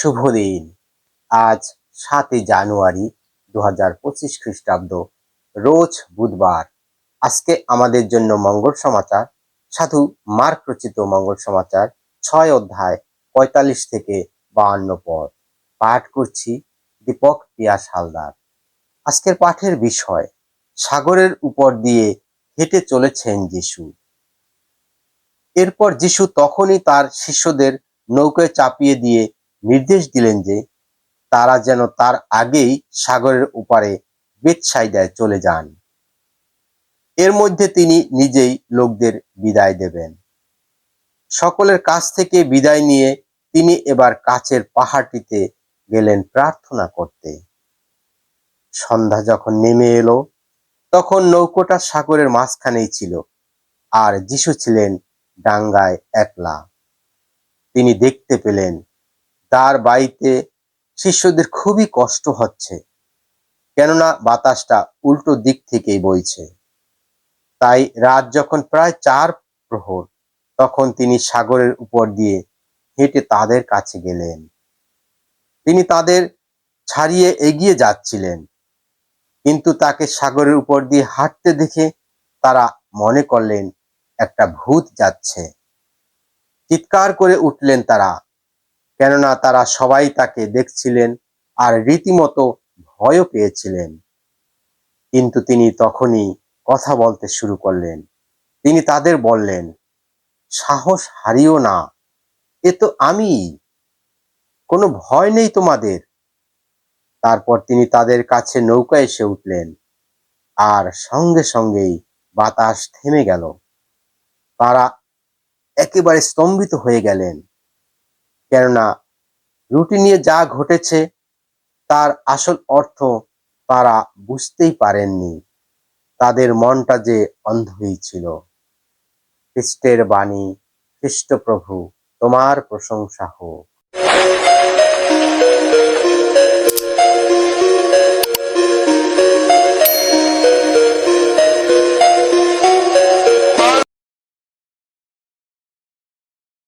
শুভ দিন। আজ ৭ই জানুয়ারি ২০২৫ খ্রিস্টাব্দ, রোজ বুধবার। আজকে আমাদের জন্য মঙ্গল সমাচার, সাধু মার্ক রচিত মঙ্গল সমাচার ৬ অধ্যায় ৪৫ থেকে ৫২ পদ। পাঠ করছি দীপক পিয়াস হালদার। আজকের পাঠের বিষয়, সাগরের উপর দিয়ে হেঁটে চলেছেন যিশু। এরপর যিশু তখনই তার শিষ্যদের নৌকায় চাপিয়ে দিয়ে নির্দেশ দিলেন যে তারা যেন তার আগেই সাগরের ওপারে বেথসাইদায় চলে যান। এর মধ্যে তিনি নিজেই লোকদের বিদায় দেবেন। সকলের কাছ থেকে বিদায় নিয়ে তিনি এবার কাছের পাহাড়টিতে গেলেন প্রার্থনা করতে। সন্ধ্যা যখন নেমে এলো, তখন নৌকোটা সাগরের মাঝখানেই ছিল, আর যিশু ছিলেন ডাঙ্গায় একলা। তিনি দেখতে পেলেন তার বাড়িতে শিষ্যদের খুবই কষ্ট হচ্ছে, কেননা বাতাসটা উল্টো দিক থেকেই বইছে। তাই রাত যখন প্রায় ৪ প্রহর, তখন তিনি সাগরের উপর দিয়ে হেঁটে তাদের কাছে গেলেন। তিনি তাদের ছাড়িয়ে এগিয়ে যাচ্ছিলেন, কিন্তু তাকে সাগরের উপর দিয়ে হাঁটতে দেখে তারা মনে করলেন একটা ভূত যাচ্ছে। চিৎকার করে উঠলেন তারা, কেননা তারা সবাই তাকে দেখছিলেন আর রীতিমতো ভয়ও পেয়েছিলেন। কিন্তু তিনি তখনই কথা বলতে শুরু করলেন। তিনি তাদের বললেন, সাহস হারিও না, এ তো আমি, কোনো ভয় নেই তোমাদের। তারপর তিনি তাদের কাছে নৌকায় এসে উঠলেন, আর সঙ্গে সঙ্গেই বাতাস থেমে গেল। তারা একেবারে স্তম্ভিত হয়ে গেলেন, কেননা রুটি নিয়ে যা ঘটেছে তার আসল অর্থ তারা বুঝতেই পারেননি। তাদের মনটা যে অন্ধ হয়েছিল। খ্রিস্টের বাণী। খ্রিস্ট প্রভু, তোমার প্রশংসা হোক।